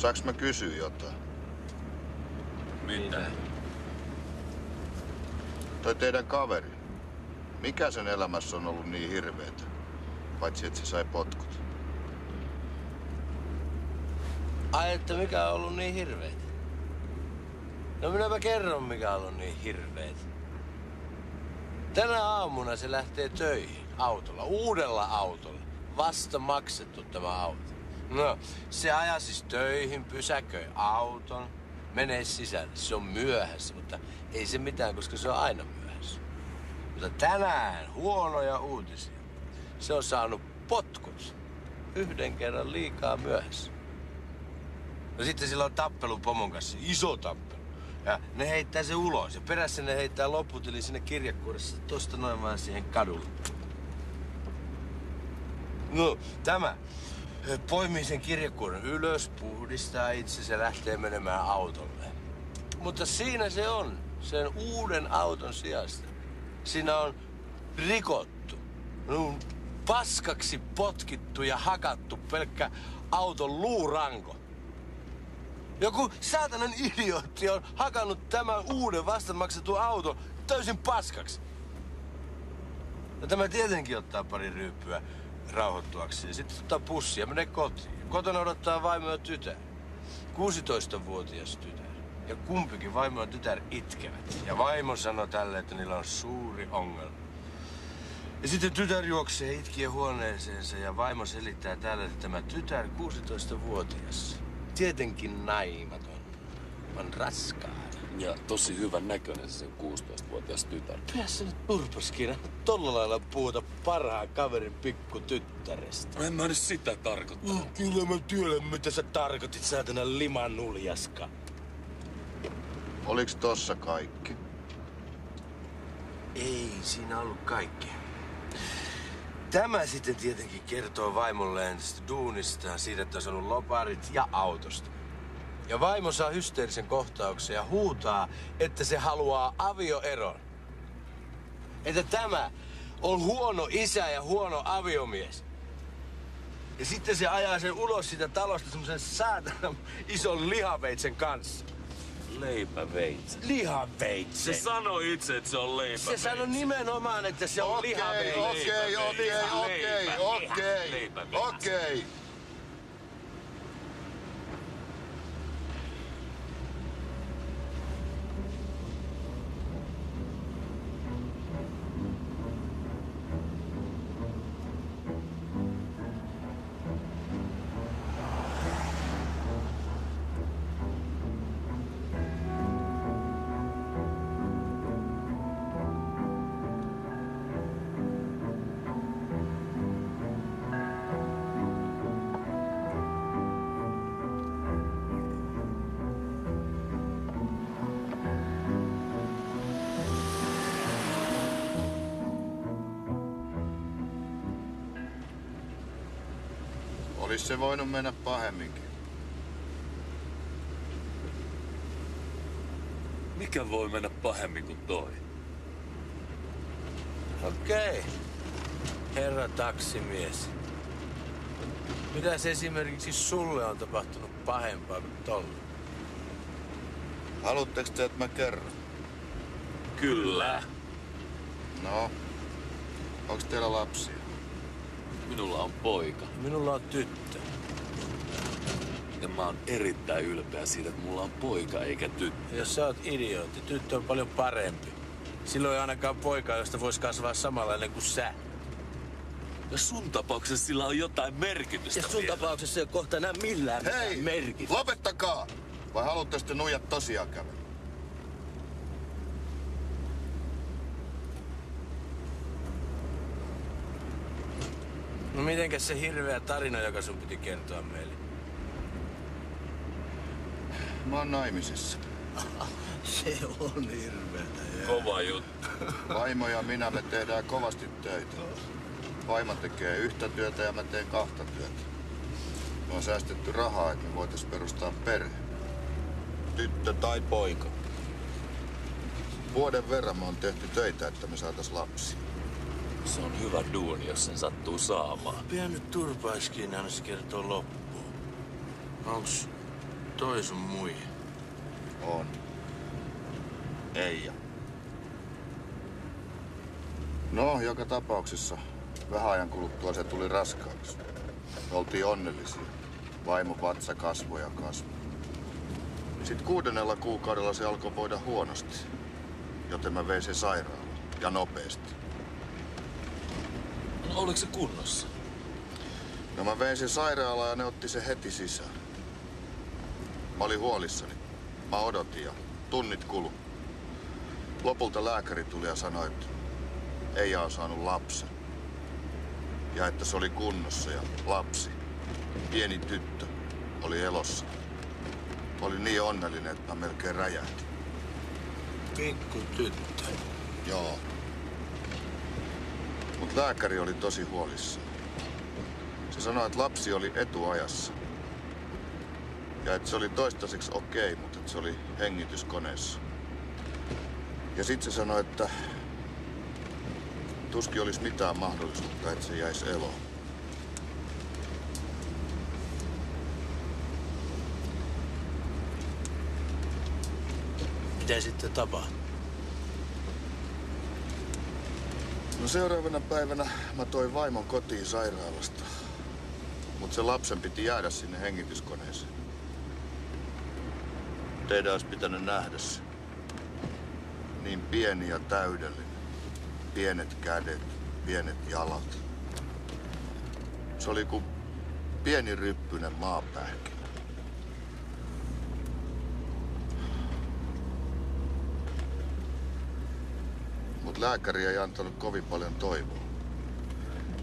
Saaks mä kysyä jotain? Mitä? Toi teidän kaveri. Mikä sen elämässä on ollut niin hirveetä? Paitsi että se sai potkut. Ai, että mikä on ollut niin hirveetä? No minäpä kerron, mikä on ollut niin hirveetä. Tänä aamuna se lähtee töihin autolla, uudella autolla. Vasta maksettu tämä auto. No, se ajaa siis töihin, pysäköi auton, menee sisälle. Se on myöhässä, mutta ei se mitään, koska se on aina myöhässä. Mutta tänään huonoja uutisia. Se on saanut potkut. Yhden kerran liikaa myöhässä. No sitten sillä on tappelu pomon kanssa, iso tappelu. Ja ne heittää se ulos ja perässä ne heittää loput eli sinne kirjekuoressa tosta noin vaan siihen kadulle. No, tämä poimii sen kirjekuoren ylös, puhdistaa itse ja lähtee menemään autolle. Mutta siinä se on, sen uuden auton sijasta. Siinä on rikottu, paskaksi potkittu ja hakattu pelkkä auton luuranko. Joku saatanan idiootti on hakannut tämän uuden vasta maksetun auton täysin paskaksi. No tämä tietenkin ottaa pari ryyppyä rauhoittuakseen. Sitten ottaa pussia ja menee kotiin. Kotona odottaa vaimo ja tytär. 16-vuotias tytär. Ja kumpikin vaimo ja tytär itkevät. Ja vaimo sanoo tälle, että niillä on suuri ongelma. Ja sitten tytär juoksee itkien huoneeseensa ja vaimo selittää tälle, että tämä tytär 16-vuotias. Tietenkin naimaton. On raskaana. Ja tosi hyvän näköinen se 16-vuotias tytär. Päässä nyt purpaskina tolla lailla puhuta parhaan kaverin pikkutyttärestä. En mä nyt sitä tarkoittanut. Kyllä mä tiedän, mitä sä tarkoitit, saatana limanuljaska. Oliks tossa kaikki? Ei siinä ollut kaikkea. Tämä sitten tietenkin kertoo vaimolleen tästä duunistaan, siitä, että on saanut loparit ja autosta. Ja vaimo saa hysteerisen kohtauksen ja huutaa, että se haluaa avioeron. Että tämä on huono isä ja huono aviomies. Ja sitten se ajaa sen ulos siitä talosta semmoisen saatanan ison lihaveitsen kanssa. Leipäveitsen. Lihaveitsen. Se sanoi itse, että se on leipäveitsen. Se sanoi nimenomaan, että se on lihaveitsen. Okei. Olis se voinut mennä pahemminkin. Mikä voi mennä pahemmin kuin toi? Okei. Herra taksimies. Mitäs esimerkiksi sulle on tapahtunut pahempaa kuin tolle? Haluatteko te, että mä kerron? Kyllä. No, onks teillä lapsia? Minulla on poika. Minulla on tyttö. Ja mä oon erittäin ylpeä siitä, että mulla on poika eikä tyttö. Jos sä oot idiootti, tyttö on paljon parempi. Silloin ei ainakaan poikaa, josta vois kasvaa samanlainen kuin sä. Ja sun tapauksessa sillä on jotain merkitystä Ja sun vielä. tapauksessa ei ole kohta enää millään mitään merkitystä. Lopettakaa! Vai haluatte sitten nuijat tosiaan käydä? No mitenkäs se hirveä tarina, joka sun piti kertoa meille? Mä oon naimisissa. Se on hirveetä. Kova juttu. Vaimo ja minä me tehdään kovasti töitä. Vaimo tekee yhtä työtä ja mä teen kahta työtä. Me on säästetty rahaa, että me voitais perustaa perhe. Tyttö tai poika. Vuoden verran me on tehty töitä, että me saatais lapsia. Se on hyvä duuni, jos sen sattuu saamaan. Pian nyt turpaiskiin, aina se kertoo loppuun. Onks toi sun muihin? On. Eija. No, joka tapauksessa vähän ajan kuluttua se tuli raskaaksi. Me oltiin onnellisia. Vaimo vatsa kasvoi ja kasvoi. Sitten 6. kuukaudella se alkoi voida huonosti. Joten mä vein sen sairaalaan. Ja nopeasti. No, oliko se kunnossa? No mä vein sen sairaalaan ja ne otti sen heti sisään. Mä olin huolissani. Mä odotin ja tunnit kulu. Lopulta lääkäri tuli ja sanoi, että Eija on saanut lapsen. Ja että se oli kunnossa ja lapsi, pieni tyttö, oli elossa. Mä olin niin onnellinen, että mä melkein räjähtin. Pikku tyttö. Joo. Mut lääkäri oli tosi huolissaan. Se sanoi, että lapsi oli etuajassa. Ja että se oli toistaiseksi okei, mutta että se oli hengityskoneessa. Ja sit se sanoi, että tuskin olisi mitään mahdollisuutta, että se jäisi eloon. Mitä sitten tapahtui? No seuraavana päivänä mä toin vaimon kotiin sairaalasta. Mut se lapsen piti jäädä sinne hengityskoneeseen. Teidän olisi pitänyt nähdä se. Niin pieni ja täydellinen. Pienet kädet, pienet jalat. Se oli kuin pieni ryppyinen maapähkinä. Mut lääkäri ei antanut kovin paljon toivoa.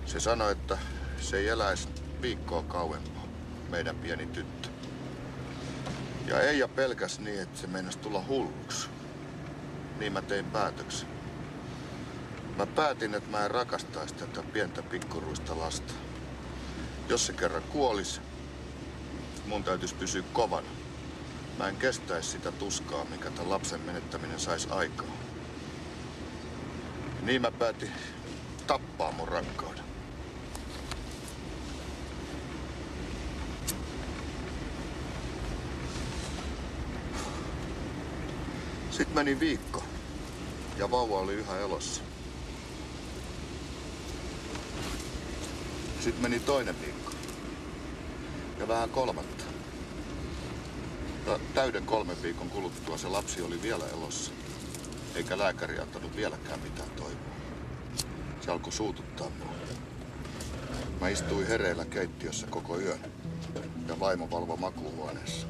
Se sanoi, että se ei eläisi viikkoa kauempaa, meidän pieni tyttö. Ja Eija pelkäsi niin, että se meinasi tulla hulluksi. Niin mä tein päätöksen. Mä päätin, että mä en rakastaisi tätä pientä pikkuruista lasta. Jos se kerran kuolisi, mun täytyisi pysyä kovana. Mä en kestäisi sitä tuskaa, mikä tämän lapsen menettäminen saisi aikaa. Niin mä päätin tappaa mun rakkauden. Sitten meni viikko ja vauva oli yhä elossa. Sitten meni toinen viikko ja vähän kolmatta. Ja täyden 3 viikon kuluttua se lapsi oli vielä elossa, eikä lääkäri antanut vieläkään mitään toivoa. Se alkoi suututtaa mua. Mä istuin hereillä keittiössä koko yön ja vaimo valvoi makuuhuoneessa.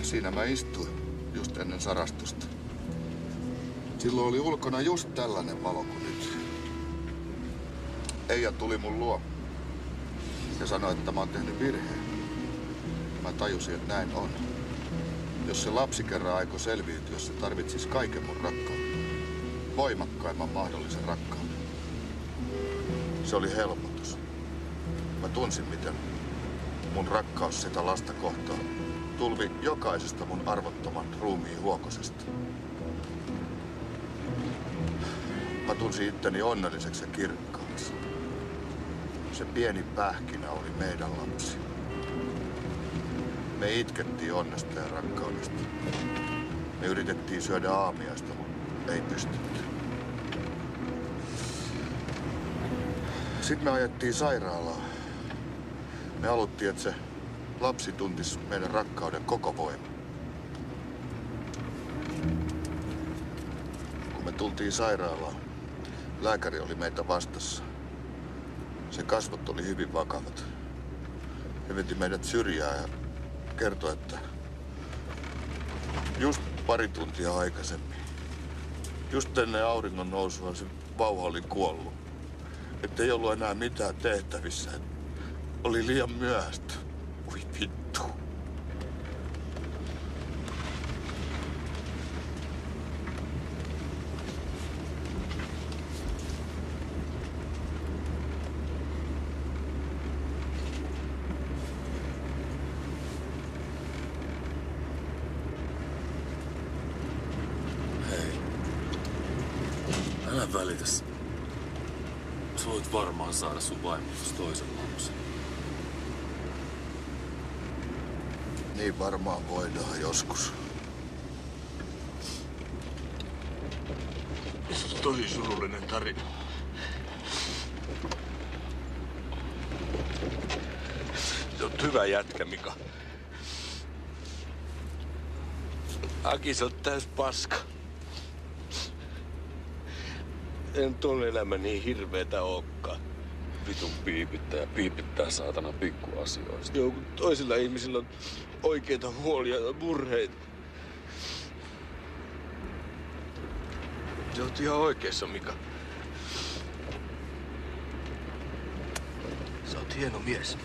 Siinä mä istuin just ennen sarastusta. Silloin oli ulkona just tällainen valo kuin nyt. Eija tuli mun luo ja sanoi, että mä oon tehnyt virheen. Mä tajusin, että näin on. Jos se lapsi kerran aikoi selviytyä, se tarvitsisi kaiken mun rakkauden. Voimakkaimman mahdollisen rakkauden. Se oli helpotus. Mä tunsin, miten mun rakkaus sitä lasta kohtaan tulvi jokaisesta mun arvottoman ruumiin huokosesta. Mä tunsin itteni onnelliseksi ja kirkkaaksi. Se pieni pähkinä oli meidän lapsi. Me itkettiin onnesta ja rakkaudesta. Me yritettiin syödä aamiaista, mutta ei pystytty. Sitten me ajettiin sairaalaan. Me haluttiin, että se lapsi tuntisi meidän rakkauden koko voima. Kun me tultiin sairaalaan, lääkäri oli meitä vastassa. Sen kasvot oli hyvin vakavat. He veti meidät syrjään ja kertoi, että just pari tuntia aikaisemmin, just ennen auringon nousua se vauva oli kuollut. Että ei ollut enää mitään tehtävissä. Oli liian myöhäistä. Oi vittu. Hei. Älä välitä. Sä voit varmaan saada sun vaimosta toisen lapsen. Niin varmaan voidaan joskus. Tosi surullinen tarina. Se on hyvä jätkä, Mika. Aki, sä oot täys paska. En ton elämä niin hirveetä ookaan. Vitun piipittää saatana pikkuasioista. Joo, kun toisilla ihmisillä on oikeita huolia ja murheita. Sä oot ihan oikeassa, Mika. Sä oot hieno mies.